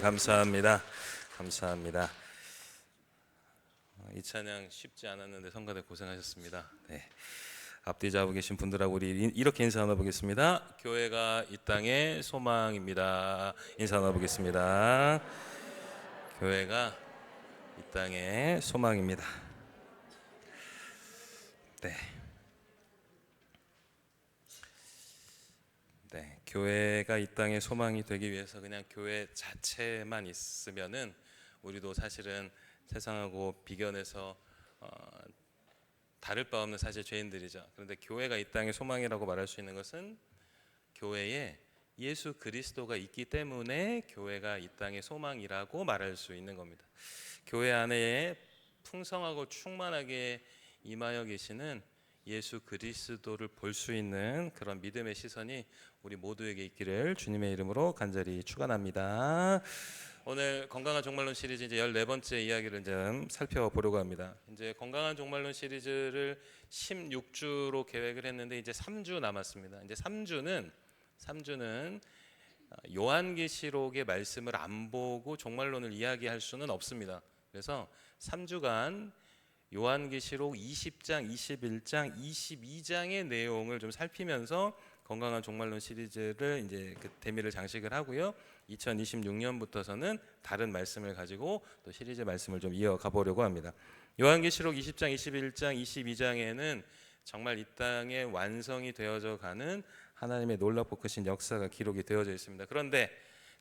감사합니다. 감사합니다. 이 찬양 쉽지 않았는데 성가대 고생하셨습니다. 네. 앞뒤 잡고 계신 분들하고 우리 이렇게 인사 나눠보겠습니다. 교회가 이 땅의 소망입니다. 인사 나눠보겠습니다. 교회가 이 땅의 소망입니다. 네. 네, 교회가 이 땅의 소망이 되기 위해서 그냥 교회 자체만 있으면은 우리도 사실은 세상하고 비견해서 다를 바 없는 사실 죄인들이죠. 그런데 교회가 이 땅의 소망이라고 말할 수 있는 것은 교회에 예수 그리스도가 있기 때문에 교회가 이 땅의 소망이라고 말할 수 있는 겁니다. 교회 안에 풍성하고 충만하게 임하여 계시는 예수 그리스도를 볼 수 있는 그런 믿음의 시선이 우리 모두에게 있기를 주님의 이름으로 간절히 축원합니다. 오늘 건강한 종말론 시리즈 이제 14번째 이야기를 이제 살펴보려고 합니다. 이제 건강한 종말론 시리즈를 16주로 계획을 했는데 이제 3주 남았습니다. 이제 3주는 요한계시록의 말씀을 안 보고 종말론을 이야기할 수는 없습니다. 그래서 3주간 요한계시록 20장, 21장, 22장의 내용을 좀 살피면서 건강한 종말론 시리즈를 이제 그 대미를 장식을 하고요. 2026년부터서는 다른 말씀을 가지고 또 시리즈 말씀을 좀 이어가 보려고 합니다. 요한계시록 20장, 21장, 22장에는 정말 이 땅에 완성이 되어져 가는 하나님의 놀랍고 크신 역사가 기록이 되어져 있습니다. 그런데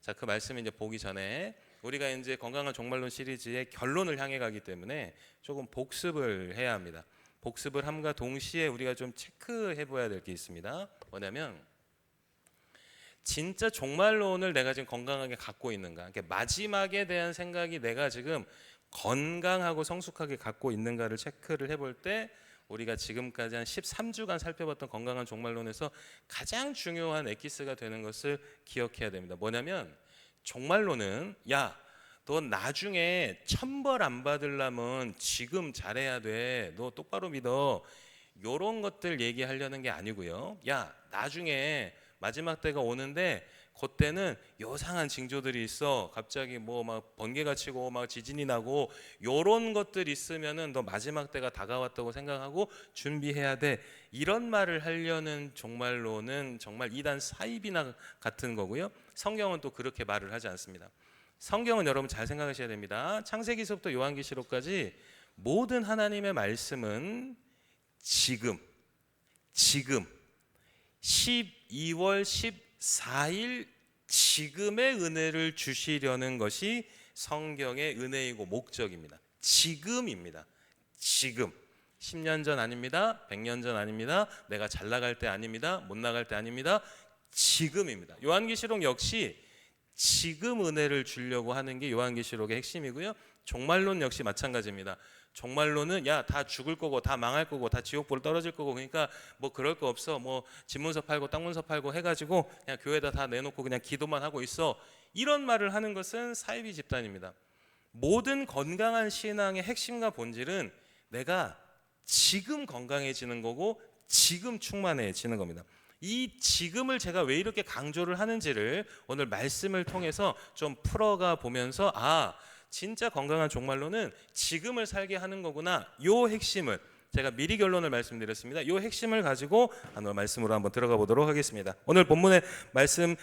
자, 그 말씀을 이제 보기 전에 우리가 이제 건강한 종말론 시리즈의 결론을 향해 가기 때문에 조금 복습을 해야 합니다. 복습을 함과 동시에 우리가 좀 체크해 봐야 될 게 있습니다. 뭐냐면 진짜 종말론을 내가 지금 건강하게 갖고 있는가, 그러니까 마지막에 대한 생각이 내가 지금 건강하고 성숙하게 갖고 있는가를 체크를 해볼 때 우리가 지금까지 한 13주간 살펴봤던 건강한 종말론에서 가장 중요한 엑기스가 되는 것을 기억해야 됩니다. 뭐냐면 종말론은 야, 너 나중에 천벌 안 받으려면 지금 잘해야 돼. 너 똑바로 믿어. 요런 것들 얘기하려는 게 아니고요. 야, 나중에 마지막 때가 오는데 그때는 요상한 징조들이 있어. 갑자기 뭐 막 번개가 치고 막 지진이 나고 요런 것들 있으면은 너 마지막 때가 다가왔다고 생각하고 준비해야 돼. 이런 말을 하려는 종말론은 정말 이단 사입이나 같은 거고요. 성경은 또 그렇게 말을 하지 않습니다. 성경은 여러분 잘 생각하셔야 됩니다. 창세기서부터 요한계시록까지 모든 하나님의 말씀은 지금 12월 14일 지금의 은혜를 주시려는 것이 성경의 은혜이고 목적입니다. 지금입니다. 지금 10년 전 아닙니다. 100년 전 아닙니다. 내가 잘 나갈 때 아닙니다. 못 나갈 때 아닙니다. 지금입니다. 요한계시록 역시 지금 은혜를 주려고 하는 게 요한계시록의 핵심이고요. 종말론 역시 마찬가지입니다. 종말론은 야, 다 죽을 거고 다 망할 거고 다 지옥불 떨어질 거고 그러니까 뭐 그럴 거 없어. 뭐 집문서 팔고 땅문서 팔고 해가지고 그냥 교회에다 다 내놓고 그냥 기도만 하고 있어. 이런 말을 하는 것은 사이비 집단입니다. 모든 건강한 신앙의 핵심과 본질은 내가 지금 건강해지는 거고 지금 충만해지는 겁니다. 이 지금을 제가 왜 이렇게 강조를 하는지를 오늘 말씀을 통해서 좀 풀어가 보면서 진짜 건강한 종말론은 지금을 살게 하는 거구나. 요 핵심을 제가 미리 결론을 말씀드렸습니다. 요 핵심을 가지고 오늘 말씀으로 한번 들어가 보도록 하겠습니다. 오늘 본문의 말씀이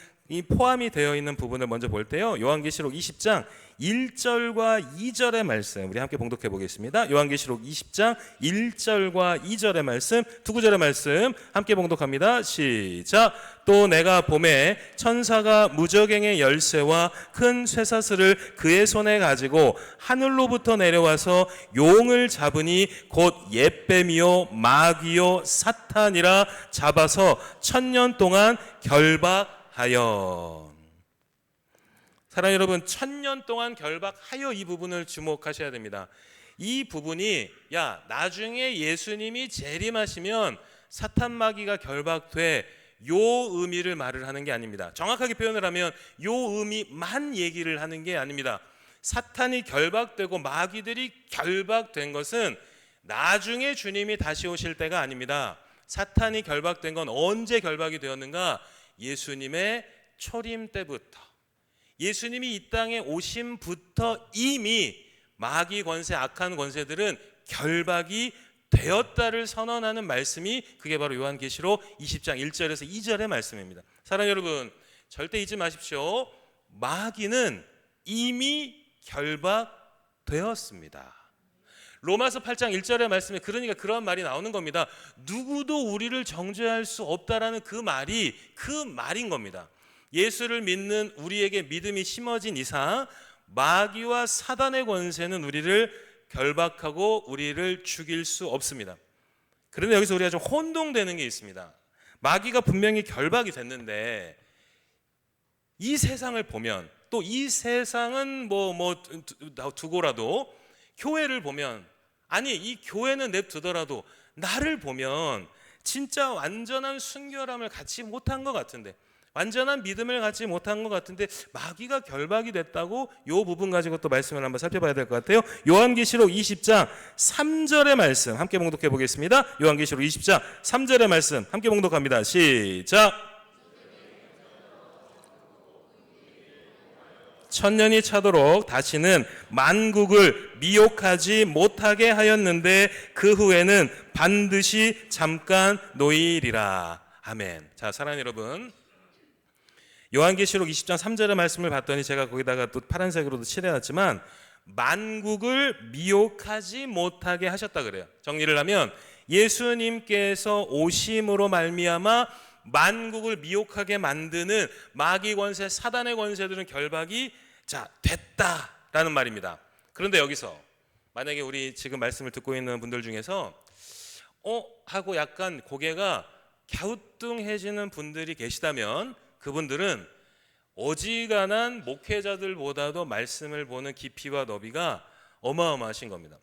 포함이 되어 있는 부분을 먼저 볼 때요. 요한계시록 20장 1절과 2절의 말씀 우리 함께 봉독해 보겠습니다. 요한계시록 20장 1절과 2절의 말씀, 두 구절의 말씀 함께 봉독합니다. 시작. 또 내가 봄에 천사가 무저갱의 열쇠와 큰 쇠사슬을 그의 손에 가지고 하늘로부터 내려와서 용을 잡으니 곧 옛뱀이요 마귀요 사탄이라 잡아서 1000년 동안 결박하여. 사랑하는 여러분, 1000년 동안 결박하여 이 부분을 주목하셔야 됩니다. 이 부분이 야, 나중에 예수님이 재림하시면 사탄 마귀가 결박돼 요 의미를 말을 하는 게 아닙니다. 정확하게 표현을 하면 요 의미만 얘기를 하는 게 아닙니다. 사탄이 결박되고 마귀들이 결박된 것은 나중에 주님이 다시 오실 때가 아닙니다. 사탄이 결박된 건 언제 결박이 되었는가? 예수님의 초림 때부터 예수님이 이 땅에 오심부터 이미 마귀 권세, 악한 권세들은 결박이 되었다를 선언하는 말씀이 그게 바로 요한계시록 20장 1절에서 2절의 말씀입니다. 사랑하는 여러분, 절대 잊지 마십시오. 마귀는 이미 결박되었습니다. 로마서 8장 1절의 말씀에 그러니까 그런 말이 나오는 겁니다. 누구도 우리를 정죄할 수 없다라는 그 말인 겁니다. 예수를 믿는 우리에게 믿음이 심어진 이상 마귀와 사단의 권세는 우리를 결박하고 우리를 죽일 수 없습니다. 그런데 여기서 우리가 좀 혼동되는 게 있습니다. 마귀가 분명히 결박이 됐는데 이 세상을 보면, 또 이 세상은 두고라도 교회를 보면, 아니 이 교회는 냅두더라도 나를 보면 진짜 완전한 순결함을 갖지 못한 것 같은데, 완전한 믿음을 갖지 못한 것 같은데 마귀가 결박이 됐다고 이 부분 가지고 또 말씀을 한번 살펴봐야 될 것 같아요. 요한계시록 20장 3절의 말씀 함께 봉독해 보겠습니다. 요한계시록 20장 3절의 말씀 함께 봉독합니다. 시작. 천년이 차도록 다시는 만국을 미혹하지 못하게 하였는데 그 후에는 반드시 잠깐 놓이리라. 아멘. 자, 사랑하는 여러분, 요한계시록 20장 3절의 말씀을 봤더니 제가 거기다가 또 파란색으로도 칠해놨지만 만국을 미혹하지 못하게 하셨다 그래요. 정리를 하면 예수님께서 오심으로 말미암아 만국을 미혹하게 만드는 마귀 권세, 사단의 권세들은 결박이 됐다라는 말입니다. 그런데 여기서 만약에 우리 지금 말씀을 듣고 있는 분들 중에서 하고 약간 고개가 갸우뚱해지는 분들이 계시다면 그분들은 어지간한 목회자들보다도 말씀을 보는 깊이와 너비가 어마어마하신 겁니다.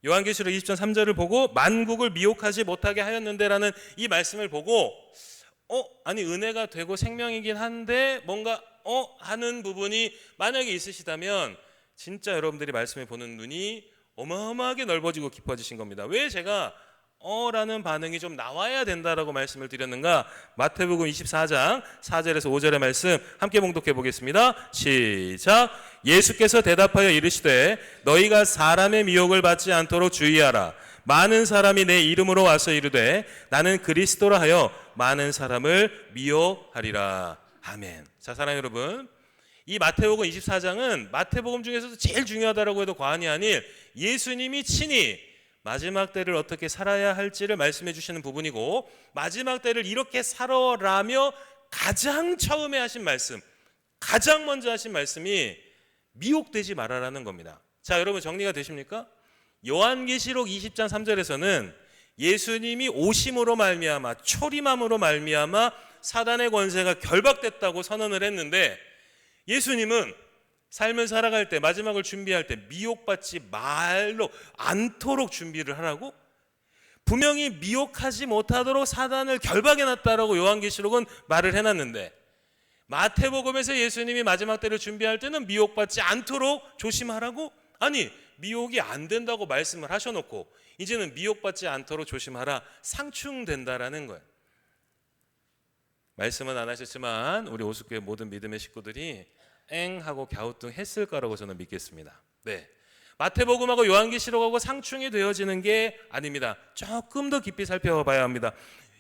요한계시록 20장 3절을 보고 만국을 미혹하지 못하게 하였는데라는 이 말씀을 보고 아니 은혜가 되고 생명이긴 한데 뭔가 하는 부분이 만약에 있으시다면 진짜 여러분들이 말씀을 보는 눈이 어마어마하게 넓어지고 깊어지신 겁니다. 왜 제가 라는 반응이 좀 나와야 된다라고 말씀을 드렸는가? 마태복음 24장 4절에서 5절의 말씀 함께 봉독해 보겠습니다. 시작. 예수께서 대답하여 이르시되 너희가 사람의 미혹을 받지 않도록 주의하라. 많은 사람이 내 이름으로 와서 이르되 나는 그리스도라 하여 많은 사람을 미혹하리라. 아멘. 자, 사랑하는 여러분, 이 마태복음 24장은 마태복음 중에서도 제일 중요하다라고 해도 과언이 아닌 예수님이 친히 마지막 때를 어떻게 살아야 할지를 말씀해 주시는 부분이고, 마지막 때를 이렇게 살아라며 가장 처음에 하신 말씀, 가장 먼저 하신 말씀이 미혹되지 말아라는 겁니다. 자, 여러분 정리가 되십니까? 요한계시록 20장 3절에서는 예수님이 오심으로 말미암아, 초림함으로 말미암아 사단의 권세가 결박됐다고 선언을 했는데, 예수님은 삶을 살아갈 때, 마지막을 준비할 때 미혹받지 말로 않도록 준비를 하라고? 분명히 미혹하지 못하도록 사단을 결박해놨다라고 요한계시록은 말을 해놨는데, 마태복음에서 예수님이 마지막 때를 준비할 때는 미혹받지 않도록 조심하라고? 아니, 미혹이 안 된다고 말씀을 하셔놓고 이제는 미혹받지 않도록 조심하라, 상충된다라는 거예요. 말씀은 안 하셨지만 우리 오숙교회 모든 믿음의 식구들이 엥 하고 갸우뚱했을 거라고 저는 믿겠습니다. 네, 마태복음하고 요한계시록하고 상충이 되어지는 게 아닙니다. 조금 더 깊이 살펴봐야 합니다.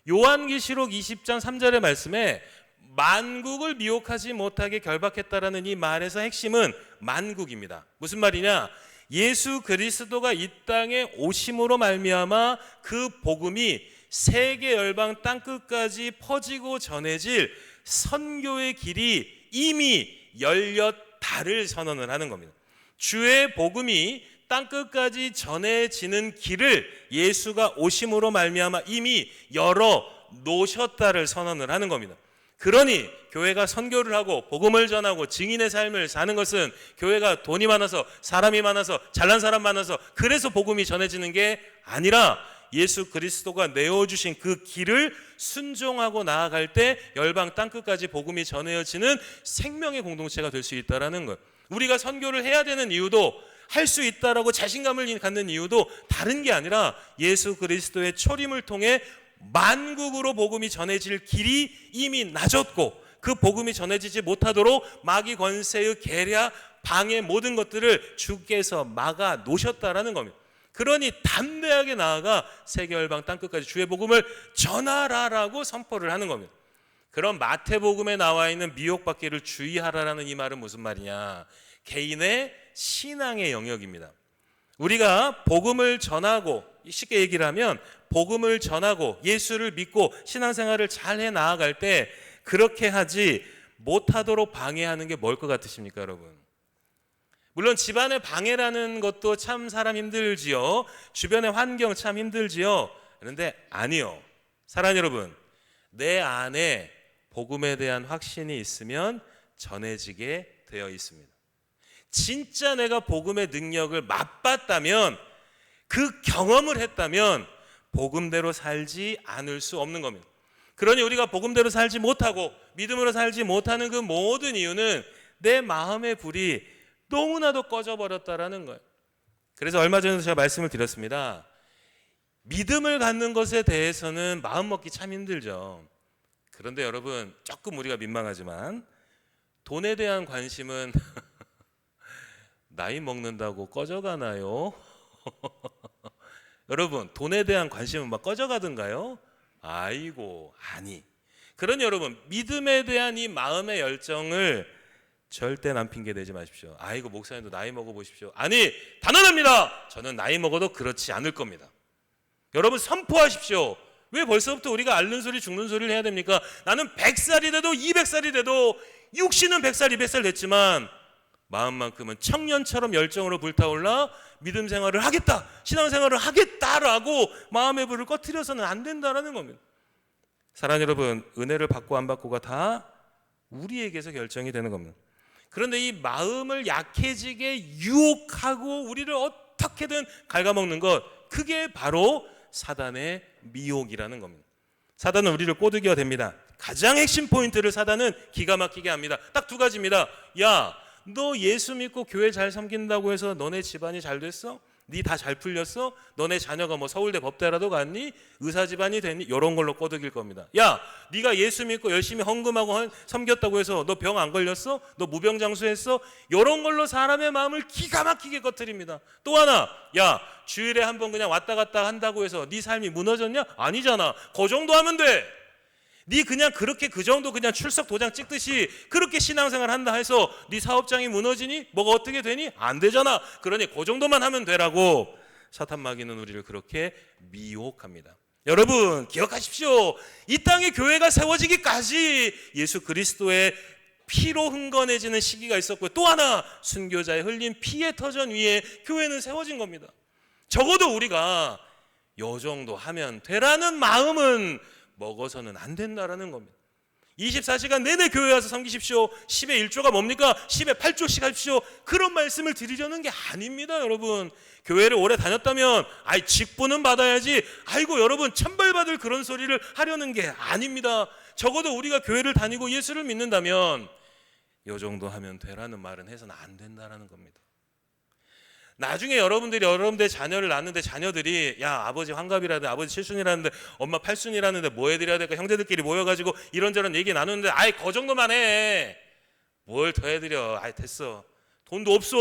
요한계시록 20장 3절의 말씀에 만국을 미혹하지 못하게 결박했다라는 이 말에서 핵심은 만국입니다. 무슨 말이냐? 예수 그리스도가 이 땅에 오심으로 말미암아 그 복음이 세계 열방 땅끝까지 퍼지고 전해질 선교의 길이 이미 열렸다를 선언을 하는 겁니다. 주의 복음이 땅끝까지 전해지는 길을 예수가 오심으로 말미암아 이미 열어 놓으셨다를 선언을 하는 겁니다. 그러니 교회가 선교를 하고 복음을 전하고 증인의 삶을 사는 것은 교회가 돈이 많아서 사람이 많아서 잘난 사람 많아서 그래서 복음이 전해지는 게 아니라 예수 그리스도가 내어주신 그 길을 순종하고 나아갈 때 열방 땅끝까지 복음이 전해지는 생명의 공동체가 될 수 있다는 것. 우리가 선교를 해야 되는 이유도, 할 수 있다라고 자신감을 갖는 이유도 다른 게 아니라 예수 그리스도의 초림을 통해 만국으로 복음이 전해질 길이 이미 나졌고 그 복음이 전해지지 못하도록 마귀 권세의 계략, 방해 모든 것들을 주께서 막아 놓으셨다라는 겁니다. 그러니 담대하게 나아가 세계 열방 땅끝까지 주의 복음을 전하라라고 선포를 하는 겁니다. 그럼 마태복음에 나와 있는 미혹받기를 주의하라라는 이 말은 무슨 말이냐? 개인의 신앙의 영역입니다. 우리가 복음을 전하고, 쉽게 얘기를 하면 복음을 전하고 예수를 믿고 신앙생활을 잘해 나아갈 때 그렇게 하지 못하도록 방해하는 게 뭘 것 같으십니까, 여러분? 물론 집안의 방해라는 것도 참 사람 힘들지요. 주변의 환경 참 힘들지요. 그런데 아니요. 사랑하는 여러분, 내 안에 복음에 대한 확신이 있으면 전해지게 되어 있습니다. 진짜 내가 복음의 능력을 맛봤다면, 그 경험을 했다면 복음대로 살지 않을 수 없는 겁니다. 그러니 우리가 복음대로 살지 못하고 믿음으로 살지 못하는 그 모든 이유는 내 마음의 불이 너무나도 꺼져버렸다라는 거예요. 그래서 얼마 전에 제가 말씀을 드렸습니다. 믿음을 갖는 것에 대해서는 마음 먹기 참 힘들죠. 그런데 여러분, 조금 우리가 민망하지만 돈에 대한 관심은 나이 먹는다고 꺼져가나요? 여러분, 돈에 대한 관심은 막 꺼져가던가요? 아이고, 아니. 그러니 여러분, 믿음에 대한 이 마음의 열정을 절대 남 핑계 대지 마십시오. 아이고, 목사님도 나이 먹어보십시오. 아니, 단언합니다. 저는 나이 먹어도 그렇지 않을 겁니다. 여러분, 선포하십시오. 왜 벌써부터 우리가 앓는 소리 죽는 소리를 해야 됩니까? 나는 100살이 돼도 200살이 돼도 육신은 100살 200살 됐지만 마음만큼은 청년처럼 열정으로 불타올라 믿음 생활을 하겠다, 신앙생활을 하겠다라고 마음의 불을 꺼트려서는 안 된다라는 겁니다. 사랑하는 여러분, 은혜를 받고 안 받고가 다 우리에게서 결정이 되는 겁니다. 그런데 이 마음을 약해지게 유혹하고 우리를 어떻게든 갉아먹는 것, 그게 바로 사단의 미혹이라는 겁니다. 사단은 우리를 꼬드겨야 됩니다. 가장 핵심 포인트를 사단은 기가 막히게 합니다. 딱 두 가지입니다. 야, 너 예수 믿고 교회 잘 섬긴다고 해서 너네 집안이 잘 됐어? 네 다 잘 풀렸어? 너네 자녀가 뭐 서울대 법대라도 갔니? 의사 집안이 됐니? 이런 걸로 꼬드길 겁니다. 야, 네가 예수 믿고 열심히 헌금하고 섬겼다고 해서 너 병 안 걸렸어? 너 무병장수했어? 이런 걸로 사람의 마음을 기가 막히게 꺼트립니다. 또 하나, 야, 주일에 한번 그냥 왔다 갔다 한다고 해서 네 삶이 무너졌냐? 아니잖아. 그 정도 하면 돼. 네 그냥 그렇게 그 정도 그냥 출석 도장 찍듯이 그렇게 신앙생활 한다 해서 네 사업장이 무너지니? 뭐가 어떻게 되니? 안 되잖아. 그러니 그 정도만 하면 되라고 사탄 마귀는 우리를 그렇게 미혹합니다. 여러분, 기억하십시오. 이 땅에 교회가 세워지기까지 예수 그리스도의 피로 흥건해지는 시기가 있었고요. 또 하나, 순교자의 흘린 피의 터전 위에 교회는 세워진 겁니다. 적어도 우리가 요 정도 하면 되라는 마음은 먹어서는 안 된다라는 겁니다. 24시간 내내 교회 와서 섬기십시오. 10의 1조가 뭡니까? 10의 8조씩 하십시오. 그런 말씀을 드리려는 게 아닙니다. 여러분, 교회를 오래 다녔다면 직분은 받아야지, 아이고 여러분 천벌받을 그런 소리를 하려는 게 아닙니다. 적어도 우리가 교회를 다니고 예수를 믿는다면 요 정도 하면 되라는 말은 해서는 안 된다라는 겁니다. 나중에 여러분들의 자녀를 낳는데 자녀들이 야, 아버지 환갑이라는데 아버지 칠순이라는데 엄마 팔순이라는데 뭐 해드려야 될까? 형제들끼리 모여가지고 이런저런 얘기 나누는데 그 정도만 해. 뭘 더 해드려. 됐어. 돈도 없어.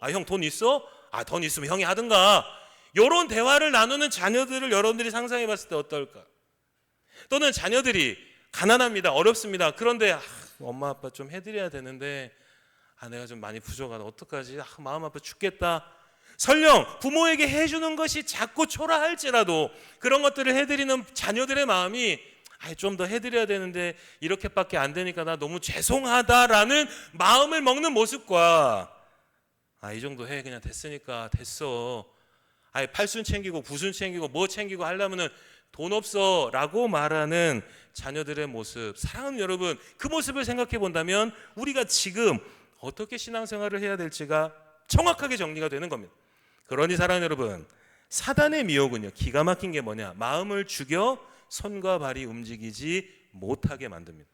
형 돈 있어? 돈 있으면 형이 하든가. 이런 대화를 나누는 자녀들을 여러분들이 상상해 봤을 때 어떨까? 또는 자녀들이 가난합니다. 어렵습니다. 그런데 엄마 아빠 좀 해드려야 되는데 내가 좀 많이 부족하다. 어떡하지? 마음 아파 죽겠다. 설령 부모에게 해주는 것이 작고 초라할지라도 그런 것들을 해드리는 자녀들의 마음이 좀 더 해드려야 되는데 이렇게밖에 안 되니까 나 너무 죄송하다라는 마음을 먹는 모습과 이 정도 해. 그냥 됐으니까 됐어. 팔순 챙기고 구순 챙기고 뭐 챙기고 하려면은 돈 없어 라고 말하는 자녀들의 모습. 사랑하는 여러분, 그 모습을 생각해 본다면 우리가 지금 어떻게 신앙생활을 해야 될지가 정확하게 정리가 되는 겁니다. 그러니 사랑하는 여러분, 사단의 미혹은요, 기가 막힌 게 뭐냐? 마음을 죽여 손과 발이 움직이지 못하게 만듭니다.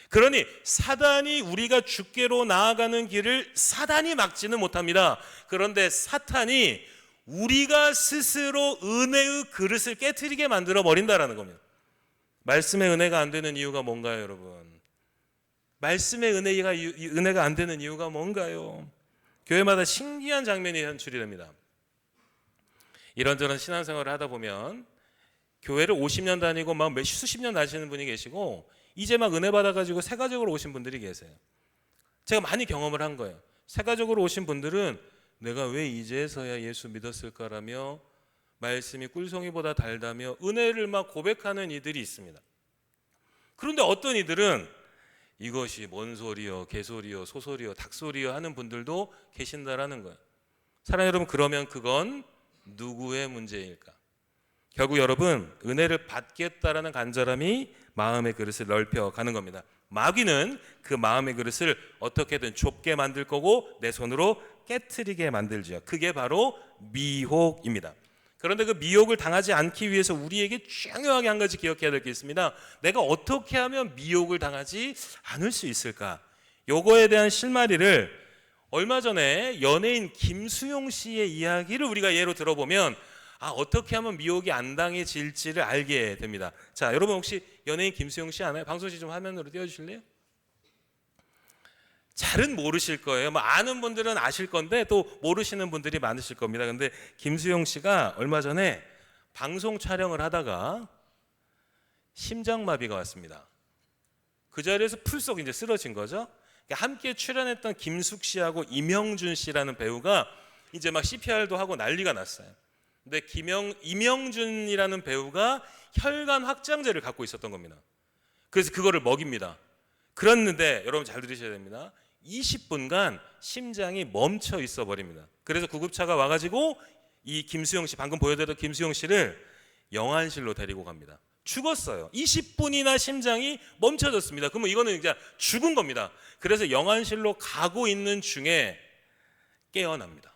그러니 사단이 우리가 주께로 나아가는 길을 사단이 막지는 못합니다. 그런데 사탄이 우리가 스스로 은혜의 그릇을 깨트리게 만들어 버린다라는 겁니다. 말씀의 은혜가 안 되는 이유가 뭔가요, 여러분? 말씀의 은혜가 안 되는 이유가 뭔가요? 교회마다 신기한 장면이 연출이 됩니다. 이런저런 신앙생활을 하다 보면 교회를 50년 다니고 막 수십 년 다니시는 분이 계시고 이제 막 은혜 받아가지고 새가족으로 오신 분들이 계세요. 제가 많이 경험을 한 거예요. 새가족으로 오신 분들은 내가 왜 이제서야 예수 믿었을까라며 말씀이 꿀송이보다 달다며 은혜를 막 고백하는 이들이 있습니다. 그런데 어떤 이들은 이것이 뭔 소리요, 개소리요, 소소리요, 닭소리요 하는 분들도 계신다라는 거예요. 사랑하는 여러분, 그러면 그건 누구의 문제일까? 결국 여러분, 은혜를 받겠다라는 간절함이 마음의 그릇을 넓혀가는 겁니다. 마귀는 그 마음의 그릇을 어떻게든 좁게 만들 거고 내 손으로 깨트리게 만들죠. 그게 바로 미혹입니다. 그런데 그 미혹을 당하지 않기 위해서 우리에게 중요하게 한 가지 기억해야 될 게 있습니다. 내가 어떻게 하면 미혹을 당하지 않을 수 있을까? 요거에 대한 실마리를 얼마 전에 연예인 김수용 씨의 이야기를 우리가 예로 들어보면 어떻게 하면 미혹이 안 당해질지를 알게 됩니다. 자, 여러분 혹시 연예인 김수용 씨 아나요? 방송시 좀 화면으로 띄워주실래요? 잘은 모르실 거예요. 뭐 아는 분들은 아실 건데 또 모르시는 분들이 많으실 겁니다. 근데 김수용 씨가 얼마 전에 방송 촬영을 하다가 심장마비가 왔습니다. 그 자리에서 풀썩 이제 쓰러진 거죠. 함께 출연했던 김숙 씨하고 임영준 씨라는 배우가 이제 막 CPR도 하고 난리가 났어요. 근데 임영준이라는 배우가 혈관 확장제를 갖고 있었던 겁니다. 그래서 그거를 먹입니다. 그랬는데 여러분 잘 들으셔야 됩니다. 20분간 심장이 멈춰 있어 버립니다. 그래서 구급차가 와가지고 이 김수영 씨, 방금 보여드렸던 김수영 씨를 영안실로 데리고 갑니다. 죽었어요. 20분이나 심장이 멈춰졌습니다. 그러면 이거는 이제 죽은 겁니다. 그래서 영안실로 가고 있는 중에 깨어납니다.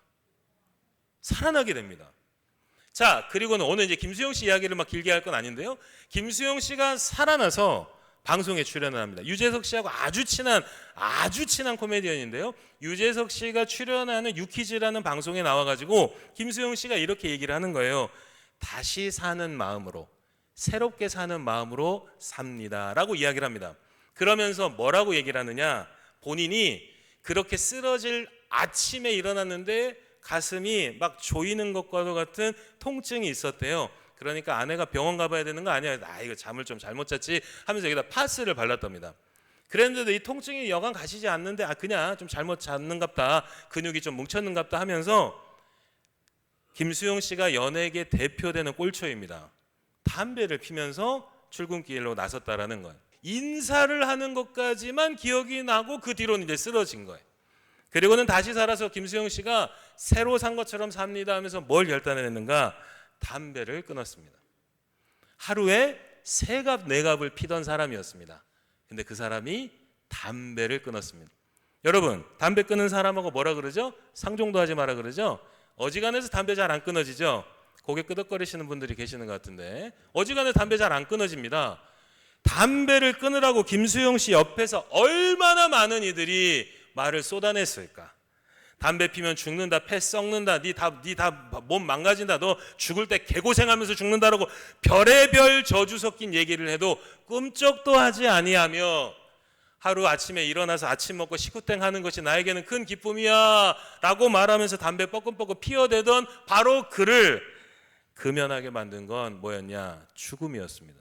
살아나게 됩니다. 자, 그리고는 오늘 이제 김수영 씨 이야기를 막 길게 할 건 아닌데요. 김수영 씨가 살아나서 방송에 출연을 합니다. 유재석 씨하고 아주 친한 코미디언인데요. 유재석 씨가 출연하는 유퀴즈라는 방송에 나와가지고 김수영 씨가 이렇게 얘기를 하는 거예요. 다시 사는 마음으로, 새롭게 사는 마음으로 삽니다라고 이야기를 합니다. 그러면서 뭐라고 얘기를 하느냐? 본인이 그렇게 쓰러질 아침에 일어났는데 가슴이 막 조이는 것과도 같은 통증이 있었대요. 그러니까 아내가 병원 가봐야 되는 거 아니야? 이거 잠을 좀 잘못 잤지 하면서 여기다 파스를 발랐답니다. 그랬는데도 이 통증이 여간 가시지 않는데 그냥 좀 잘못 잤는갑다, 근육이 좀 뭉쳤는갑다 하면서 김수용 씨가 연예계 대표되는 꼴초입니다. 담배를 피면서 출근길로 나섰다라는 거예요. 인사를 하는 것까지만 기억이 나고 그 뒤로는 이제 쓰러진 거예요. 그리고는 다시 살아서 김수용 씨가 새로 산 것처럼 삽니다 하면서 뭘 결단했는가? 담배를 끊었습니다. 하루에 3갑 4갑을 피던 사람이었습니다. 근데 그 사람이 담배를 끊었습니다. 여러분, 담배 끊는 사람하고 뭐라 그러죠? 상종도 하지 마라 그러죠? 어지간해서 담배 잘 안 끊어지죠? 고개 끄덕거리시는 분들이 계시는 것 같은데 어지간해 담배 잘 안 끊어집니다. 담배를 끊으라고 김수용 씨 옆에서 얼마나 많은 이들이 말을 쏟아냈을까? 담배 피면 죽는다, 폐 썩는다, 니 다 몸 망가진다, 너 죽을 때 개고생하면서 죽는다라고 별의별 저주 섞인 얘기를 해도 꿈쩍도 하지 아니하며 하루 아침에 일어나서 아침 먹고 식후땡 하는 것이 나에게는 큰 기쁨이야 라고 말하면서 담배 뻐끔뻐끔 피워대던 바로 그를 금연하게 만든 건 뭐였냐? 죽음이었습니다.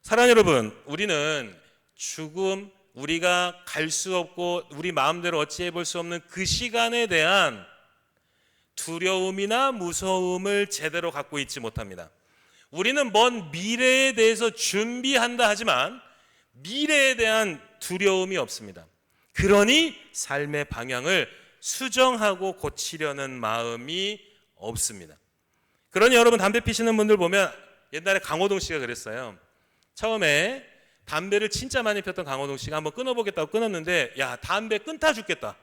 사랑하는 여러분, 우리는 죽음, 우리가 갈 수 없고 우리 마음대로 어찌해 볼 수 없는 그 시간에 대한 두려움이나 무서움을 제대로 갖고 있지 못합니다. 우리는 먼 미래에 대해서 준비한다 하지만 미래에 대한 두려움이 없습니다. 그러니 삶의 방향을 수정하고 고치려는 마음이 없습니다. 그러니 여러분, 담배 피시는 분들 보면 옛날에 강호동 씨가 그랬어요. 처음에 담배를 진짜 많이 폈던 강호동 씨가 한번 끊어보겠다고 끊었는데 야, 담배 끊다 죽겠다.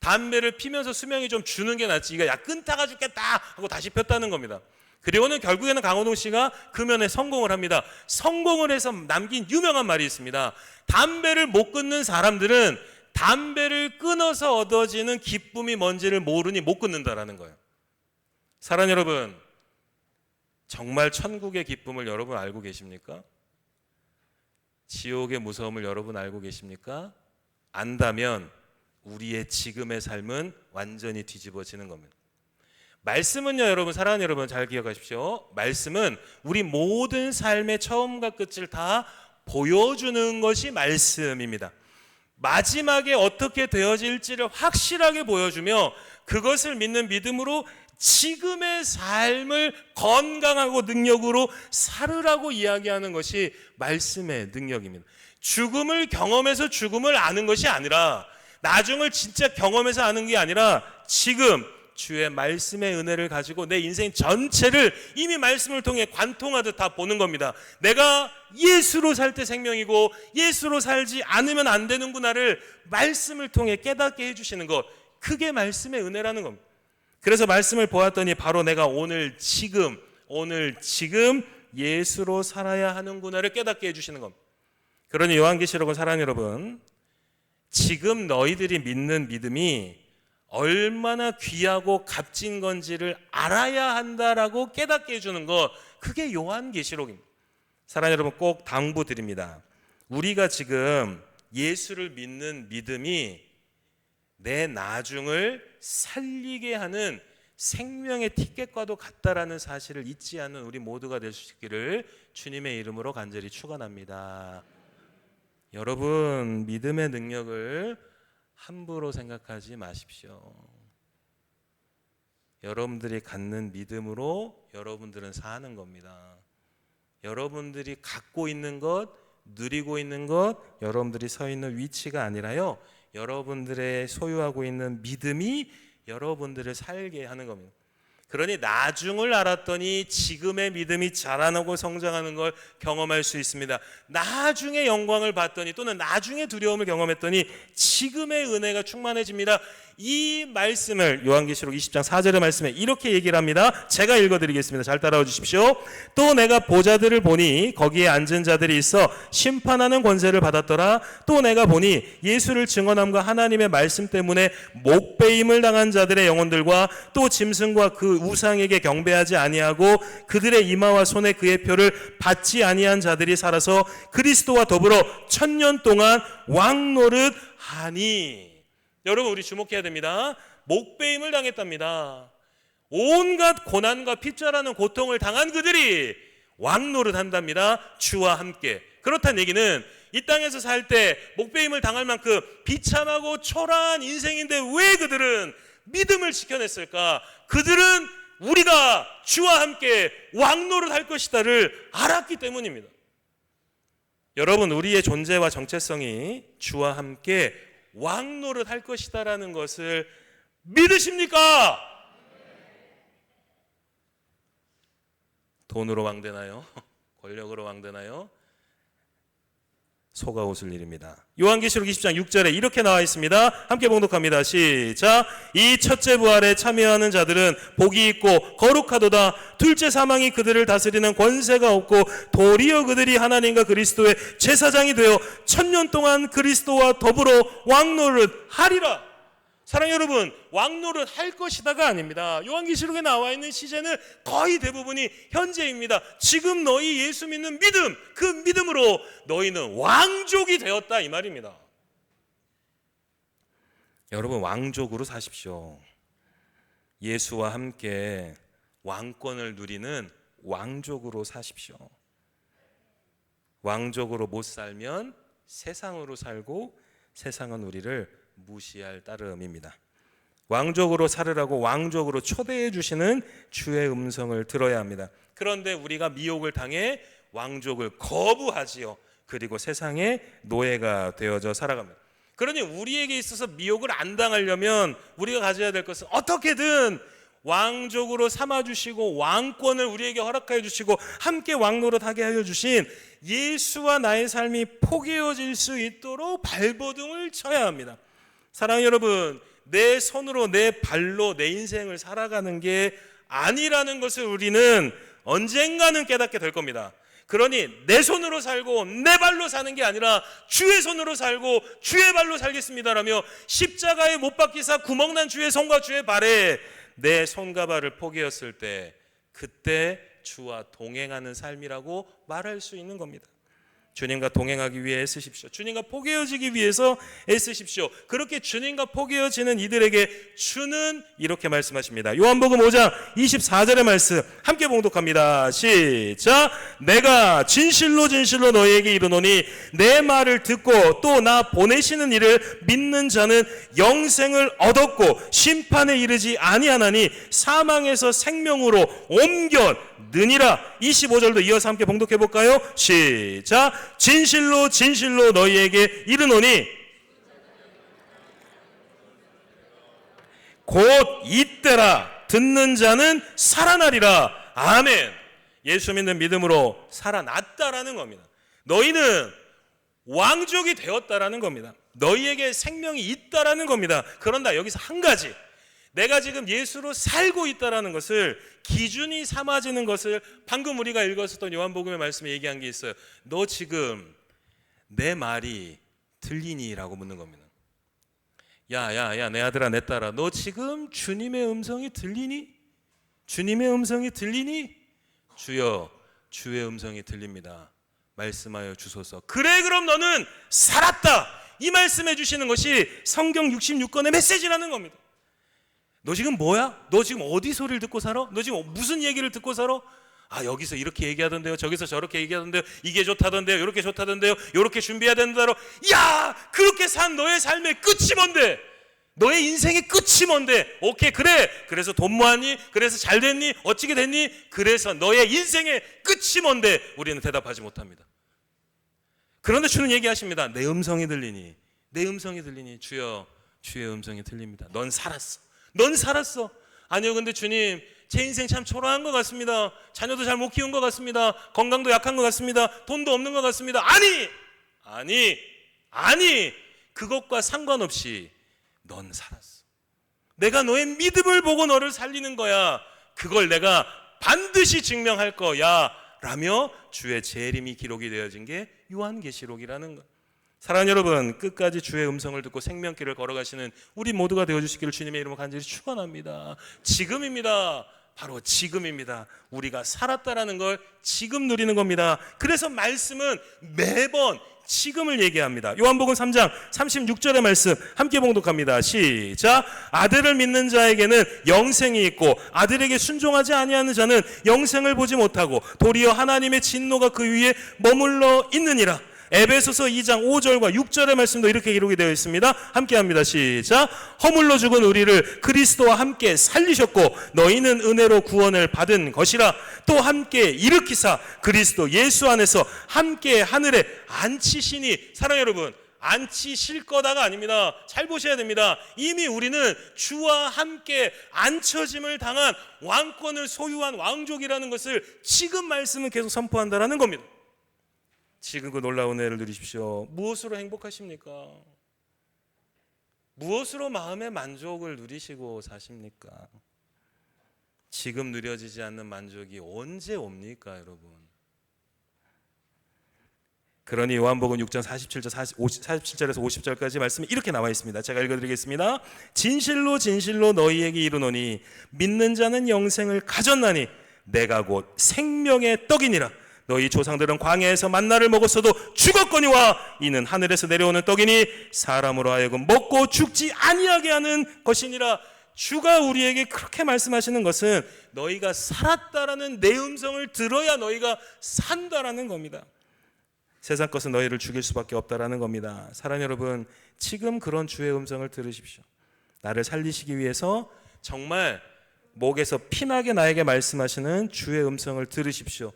담배를 피면서 수명이 좀 주는 게 낫지. 이거 야, 끊다가 죽겠다 하고 다시 폈다는 겁니다. 그리고는 결국에는 강호동 씨가 금연에 성공을 합니다. 성공을 해서 남긴 유명한 말이 있습니다. 담배를 못 끊는 사람들은 담배를 끊어서 얻어지는 기쁨이 뭔지를 모르니 못 끊는다라는 거예요. 사랑하는 여러분, 정말 천국의 기쁨을 여러분 알고 계십니까? 지옥의 무서움을 여러분 알고 계십니까? 안다면 우리의 지금의 삶은 완전히 뒤집어지는 겁니다. 말씀은요, 여러분, 사랑하는 여러분 잘 기억하십시오. 말씀은 우리 모든 삶의 처음과 끝을 다 보여주는 것이 말씀입니다. 마지막에 어떻게 되어질지를 확실하게 보여주며 그것을 믿는 믿음으로 지금의 삶을 건강하고 능력으로 살으라고 이야기하는 것이 말씀의 능력입니다. 죽음을 경험해서 죽음을 아는 것이 아니라, 나중을 진짜 경험해서 아는 게 아니라 지금 주의 말씀의 은혜를 가지고 내 인생 전체를 이미 말씀을 통해 관통하듯 다 보는 겁니다. 내가 예수로 살 때 생명이고 예수로 살지 않으면 안 되는구나를 말씀을 통해 깨닫게 해주시는 것, 그게 말씀의 은혜라는 겁니다. 그래서 말씀을 보았더니 바로 내가 오늘 지금 예수로 살아야 하는구나를 깨닫게 해주시는 겁니다. 그러니 요한계시록은 사랑하는 여러분, 지금 너희들이 믿는 믿음이 얼마나 귀하고 값진 건지를 알아야 한다라고 깨닫게 해주는 것, 그게 요한계시록입니다. 사랑하는 여러분, 꼭 당부드립니다. 우리가 지금 예수를 믿는 믿음이 내 나중을 살리게 하는 생명의 티켓과도 같다라는 사실을 잊지 않는 우리 모두가 될 수 있기를 주님의 이름으로 간절히 축원합니다. 여러분, 믿음의 능력을 함부로 생각하지 마십시오. 여러분들이 갖는 믿음으로 여러분들은 사는 겁니다. 여러분들이 갖고 있는 것, 누리고 있는 것, 여러분들이 서 있는 위치가 아니라요, 여러분들의 소유하고 있는 믿음이 여러분들을 살게 하는 겁니다. 그러니 나중을 알았더니 지금의 믿음이 자라나고 성장하는 걸 경험할 수 있습니다. 나중에 영광을 봤더니, 또는 나중에 두려움을 경험했더니 지금의 은혜가 충만해집니다. 이 말씀을 요한계시록 20장 4절의 말씀에 이렇게 얘기를 합니다. 제가 읽어드리겠습니다. 잘 따라와 주십시오. 또 내가 보좌들을 보니 거기에 앉은 자들이 있어 심판하는 권세를 받았더라. 또 내가 보니 예수를 증언함과 하나님의 말씀 때문에 목베임을 당한 자들의 영혼들과 또 짐승과 그 우상에게 경배하지 아니하고 그들의 이마와 손에 그의 표를 받지 아니한 자들이 살아서 그리스도와 더불어 1000년 동안 왕노릇 하니. 여러분, 우리 주목해야 됩니다. 목베임을 당했답니다. 온갖 고난과 핍절하는 고통을 당한 그들이 왕노릇 한답니다. 주와 함께. 그렇다는 얘기는 이 땅에서 살 때 목베임을 당할 만큼 비참하고 초라한 인생인데 왜 그들은 믿음을 지켜냈을까? 그들은 우리가 주와 함께 왕노릇 할 것이다를 알았기 때문입니다. 여러분, 우리의 존재와 정체성이 주와 함께 왕노릇 할 것이다라는 것을 믿으십니까? 돈으로 왕되나요? 권력으로 왕되나요? 속아 웃을 일입니다. 요한계시록 20장 6절에 이렇게 나와 있습니다. 함께 봉독합니다. 시작. 이 첫째 부활에 참여하는 자들은 복이 있고 거룩하도다. 둘째 사망이 그들을 다스리는 권세가 없고 도리어 그들이 하나님과 그리스도의 제사장이 되어 1000년 동안 그리스도와 더불어 왕노릇 하리라. 사랑하는 여러분, 왕노릇 할 것이다가 아닙니다. 요한계시록에 나와 있는 시제는 거의 대부분이 현재입니다. 지금 너희 예수 믿는 믿음, 그 믿음으로 너희는 왕족이 되었다, 이 말입니다. 여러분, 왕족으로 사십시오. 예수와 함께 왕권을 누리는 왕족으로 사십시오. 왕족으로 못 살면 세상으로 살고 세상은 우리를 무시할 따름입니다. 왕족으로 살으라고 왕족으로 초대해 주시는 주의 음성을 들어야 합니다. 그런데 우리가 미혹을 당해 왕족을 거부하지요. 그리고 세상의 노예가 되어져 살아갑니다. 그러니 우리에게 있어서 미혹을 안 당하려면 우리가 가져야 될 것은 어떻게든 왕족으로 삼아주시고 왕권을 우리에게 허락하여 주시고 함께 왕노릇하게 하여 주신 예수와 나의 삶이 포개어질 수 있도록 발버둥을 쳐야 합니다. 사랑하는 여러분, 내 손으로 내 발로 내 인생을 살아가는 게 아니라는 것을 우리는 언젠가는 깨닫게 될 겁니다. 그러니 내 손으로 살고 내 발로 사는 게 아니라 주의 손으로 살고 주의 발로 살겠습니다라며 십자가에 못 박히사 구멍난 주의 손과 주의 발에 내 손과 발을 포개었을 때, 그때 주와 동행하는 삶이라고 말할 수 있는 겁니다. 주님과 동행하기 위해 애쓰십시오. 주님과 포개어지기 위해서 애쓰십시오. 그렇게 주님과 포개어지는 이들에게 주는 이렇게 말씀하십니다. 요한복음 5장 24절의 말씀 함께 봉독합니다. 시작. 내가 진실로 진실로 너희에게 이르노니 내 말을 듣고 또 나 보내시는 이를 믿는 자는 영생을 얻었고 심판에 이르지 아니하나니 사망에서 생명으로 옮겨느니라. 25절도 이어서 함께 봉독해 볼까요? 시작. 진실로 진실로 너희에게 이르노니 곧 이때라 듣는 자는 살아나리라. 아멘. 예수 믿는 믿음으로 살아났다라는 겁니다. 너희는 왕족이 되었다라는 겁니다. 너희에게 생명이 있다라는 겁니다. 그런다 여기서 한 가지, 내가 지금 예수로 살고 있다라는 것을 기준이 삼아지는 것을 방금 우리가 읽었었던 요한복음의 말씀에 얘기한 게 있어요. 너 지금 내 말이 들리니? 라고 묻는 겁니다. 야야야 내 아들아 내 딸아, 너 지금 주님의 음성이 들리니? 주님의 음성이 들리니? 주여 주의 음성이 들립니다. 말씀하여 주소서. 그래 그럼 너는 살았다. 이 말씀해 주시는 것이 성경 66권의 메시지라는 겁니다. 너 지금 뭐야? 너 지금 어디 소리를 듣고 살아? 너 지금 무슨 얘기를 듣고 살아? 아 여기서 이렇게 얘기하던데요, 저기서 저렇게 얘기하던데요, 이게 좋다던데요, 이렇게 좋다던데요, 이렇게 준비해야 된다로. 야 그렇게 산 너의 삶의 끝이 뭔데? 너의 인생의 끝이 뭔데? 오케이 그래, 그래서 돈 모았니? 그래서 잘 됐니? 어찌게 됐니? 그래서 너의 인생의 끝이 뭔데? 우리는 대답하지 못합니다. 그런데 주는 얘기하십니다. 내 음성이 들리니? 내 음성이 들리니? 주여 주의 음성이 들립니다. 넌 살았어. 넌 살았어. 아니요 근데 주님 제 인생 참 초라한 것 같습니다. 자녀도 잘 못 키운 것 같습니다. 건강도 약한 것 같습니다. 돈도 없는 것 같습니다. 아니 그것과 상관없이 넌 살았어. 내가 너의 믿음을 보고 너를 살리는 거야. 그걸 내가 반드시 증명할 거야 라며 주의 재림이 기록이 되어진 게 요한계시록이라는 것. 사랑하는 여러분, 끝까지 주의 음성을 듣고 생명길을 걸어가시는 우리 모두가 되어주시기를 주님의 이름으로 간절히 축원합니다. 지금입니다. 바로 지금입니다. 우리가 살았다라는 걸 지금 누리는 겁니다. 그래서 말씀은 매번 지금을 얘기합니다. 요한복음 3장 36절의 말씀 함께 봉독합니다. 시작. 아들을 믿는 자에게는 영생이 있고 아들에게 순종하지 아니하는 자는 영생을 보지 못하고 도리어 하나님의 진노가 그 위에 머물러 있느니라. 에베소서 2장 5절과 6절의 말씀도 이렇게 기록이 되어 있습니다. 함께 합니다. 시작. 허물로 죽은 우리를 그리스도와 함께 살리셨고 너희는 은혜로 구원을 받은 것이라. 또 함께 일으키사 그리스도 예수 안에서 함께 하늘에 앉히시니. 사랑하는 여러분, 앉히실 거다가 아닙니다. 잘 보셔야 됩니다. 이미 우리는 주와 함께 앉혀짐을 당한 왕권을 소유한 왕족이라는 것을 지금 말씀은 계속 선포한다라는 겁니다. 지금 그 놀라운 은혜를 누리십시오. 무엇으로 행복하십니까? 무엇으로 마음의 만족을 누리시고 사십니까? 지금 누려지지 않는 만족이 언제 옵니까, 여러분? 그러니 요한복음 6장 47절에서 50절까지 말씀이 이렇게 나와 있습니다. 제가 읽어드리겠습니다. 진실로 진실로 너희에게 이르노니 믿는 자는 영생을 가졌나니 내가 곧 생명의 떡이니라. 너희 조상들은 광야에서 만나를 먹었어도 죽었거니와 이는 하늘에서 내려오는 떡이니 사람으로 하여금 먹고 죽지 아니하게 하는 것이니라. 주가 우리에게 그렇게 말씀하시는 것은 너희가 살았다라는 내 음성을 들어야 너희가 산다라는 겁니다. 세상 것은 너희를 죽일 수밖에 없다라는 겁니다. 사랑하는 여러분, 지금 그런 주의 음성을 들으십시오. 나를 살리시기 위해서 정말 목에서 피나게 나에게 말씀하시는 주의 음성을 들으십시오.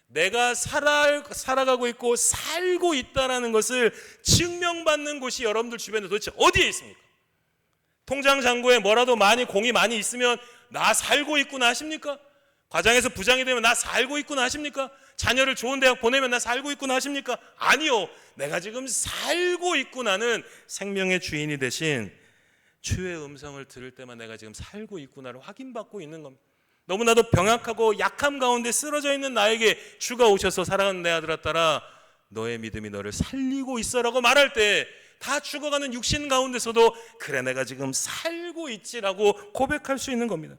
내가 살아가고 있고 살고 있다는 것을 증명받는 곳이 여러분들 주변에 도대체 어디에 있습니까? 통장 잔고에 뭐라도 공이 많이 있으면 나 살고 있구나 하십니까? 과장에서 부장이 되면 나 살고 있구나 하십니까? 자녀를 좋은 대학 보내면 나 살고 있구나 하십니까? 아니요. 내가 지금 살고 있구나는 생명의 주인이 되신 주의 음성을 들을 때만 내가 지금 살고 있구나를 확인받고 있는 겁니다. 너무나도 병약하고 약함 가운데 쓰러져 있는 나에게 주가 오셔서 사랑하는 내 아들아 딸아 너의 믿음이 너를 살리고 있어라고 말할 때 다 죽어가는 육신 가운데서도 그래 내가 지금 살고 있지라고 고백할 수 있는 겁니다.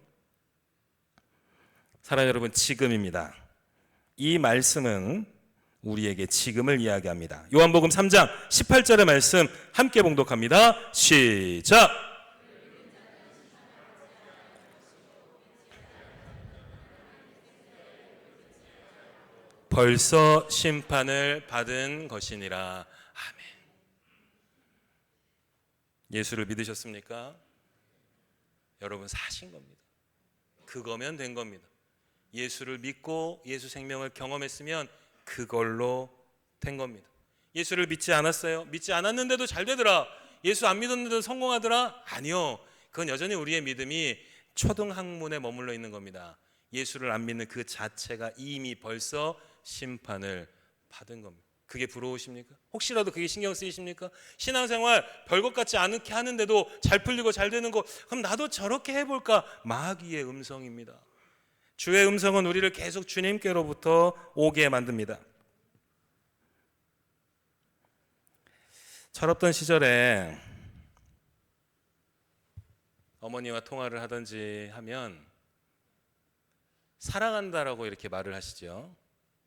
사랑하는 여러분, 지금입니다. 이 말씀은 우리에게 지금을 이야기합니다. 요한복음 3장 18절의 말씀 함께 봉독합니다. 시작! 벌써 심판을 받은 것이니라. 아멘. 예수를 믿으셨습니까? 여러분 사신 겁니다. 그거면 된 겁니다. 예수를 믿고 예수 생명을 경험했으면 그걸로 된 겁니다. 예수를 믿지 않았어요? 믿지 않았는데도 잘 되더라. 예수 안 믿었는데도 성공하더라? 아니요. 그건 여전히 우리의 믿음이 초등학문에 머물러 있는 겁니다. 예수를 안 믿는 그 자체가 이미 벌써 심판을 받은 겁니다. 그게 부러우십니까? 혹시라도 그게 신경 쓰이십니까? 신앙생활 별것 같지 않게 하는데도 잘 풀리고 잘 되는 거, 그럼 나도 저렇게 해볼까? 마귀의 음성입니다. 주의 음성은 우리를 계속 주님께로부터 오게 만듭니다. 철없던 시절에 어머니와 통화를 하든지 하면 사랑한다라고 이렇게 말을 하시죠.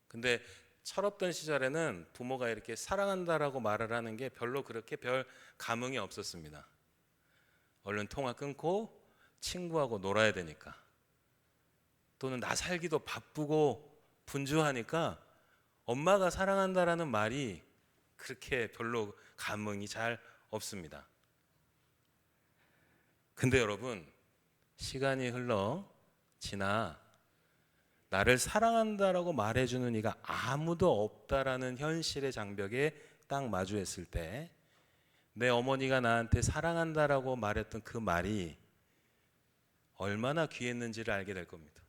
근데 철없던 시절에는 부모가 이렇게 사랑한다라고 말을 하는 게 별로 그렇게 별 감흥이 없었습니다. 얼른 통화 끊고 친구하고 놀아야 되니까, 또는 나 살기도 바쁘고 분주하니까 엄마가 사랑한다라는 말이 그렇게 별로 감흥이 잘 없습니다. 근데 여러분, 시간이 흘러 지나 나를 사랑한다라고 말해주는 이가 아무도 없다라는 현실의 장벽에 딱 마주했을 때 내 어머니가 나한테 사랑한다라고 말했던 그 말이 얼마나 귀했는지를 알게 될 겁니다.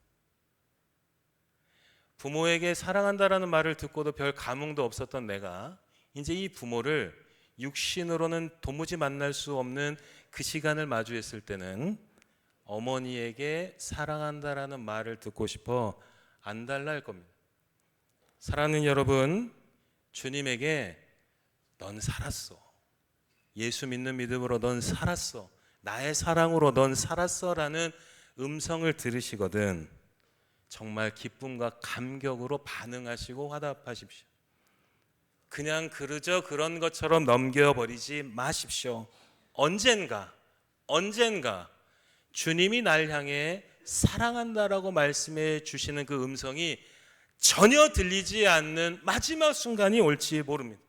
부모에게 사랑한다라는 말을 듣고도 별 감흥도 없었던 내가 이제 이 부모를 육신으로는 도무지 만날 수 없는 그 시간을 마주했을 때는 어머니에게 사랑한다라는 말을 듣고 싶어 안달날 겁니다. 사랑하는 여러분, 주님에게 넌 살았어, 예수 믿는 믿음으로 넌 살았어, 나의 사랑으로 넌 살았어 라는 음성을 들으시거든 정말 기쁨과 감격으로 반응하시고 화답하십시오. 그냥 그러저 그런 것처럼 넘겨버리지 마십시오. 언젠가 주님이 날 향해 사랑한다라고 말씀해 주시는 그 음성이 전혀 들리지 않는 마지막 순간이 올지 모릅니다.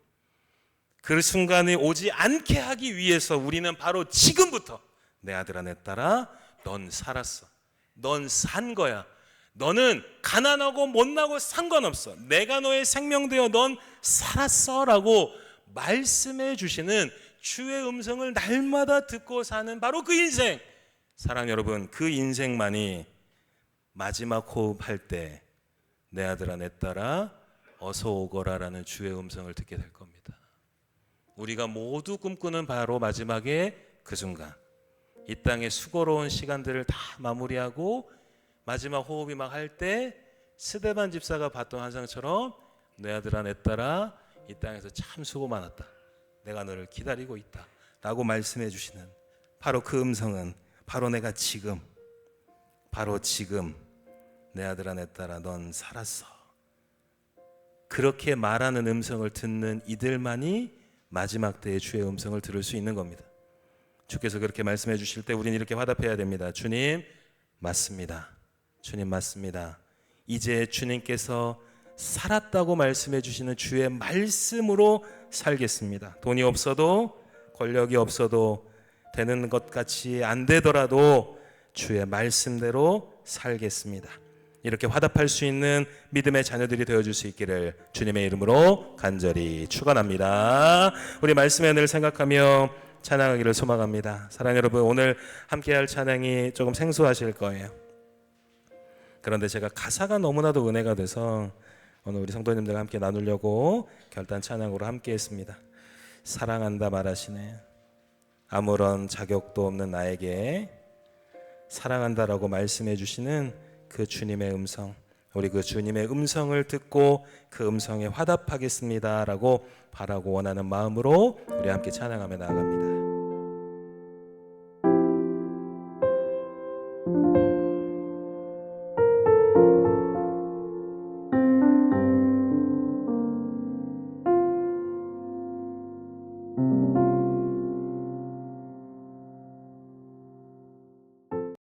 그 순간이 오지 않게 하기 위해서 우리는 바로 지금부터 내 아들아 내 딸아 넌 살았어, 넌 산 거야, 너는 가난하고 못나고 상관없어, 내가 너의 생명 되어 넌 살았어 라고 말씀해 주시는 주의 음성을 날마다 듣고 사는 바로 그 인생, 사랑 여러분, 그 인생만이 마지막 호흡할 때 내 아들아 내 딸아 어서 오거라 라는 주의 음성을 듣게 될 겁니다. 우리가 모두 꿈꾸는 바로 마지막에 그 순간, 이 땅의 수고로운 시간들을 다 마무리하고 마지막 호흡이 막 할 때 스데반 집사가 봤던 환상처럼 내 아들아 내 딸아 이 땅에서 참 수고 많았다, 내가 너를 기다리고 있다 라고 말씀해 주시는 바로 그 음성은 바로 내가 지금, 바로 지금 내 아들아 내 딸아 넌 살았어, 그렇게 말하는 음성을 듣는 이들만이 마지막 때의 주의 음성을 들을 수 있는 겁니다. 주께서 그렇게 말씀해 주실 때 우리는 이렇게 화답해야 됩니다. 주님 맞습니다, 주님 맞습니다. 이제 주님께서 살았다고 말씀해 주시는 주의 말씀으로 살겠습니다. 돈이 없어도 권력이 없어도 되는 것 같이 안 되더라도 주의 말씀대로 살겠습니다. 이렇게 화답할 수 있는 믿음의 자녀들이 되어줄 수 있기를 주님의 이름으로 간절히 축원합니다. 우리 말씀의 은혜를 생각하며 찬양하기를 소망합니다. 사랑하는 여러분, 오늘 함께할 찬양이 조금 생소하실 거예요. 그런데 제가 가사가 너무나도 은혜가 돼서 오늘 우리 성도님들과 함께 나누려고 결단 찬양으로 함께 했습니다. 사랑한다 말하시네, 아무런 자격도 없는 나에게 사랑한다라고 말씀해 주시는 그 주님의 음성, 우리 그 주님의 음성을 듣고 그 음성에 화답하겠습니다 라고 바라고 원하는 마음으로 우리 함께 찬양하며 나아갑니다.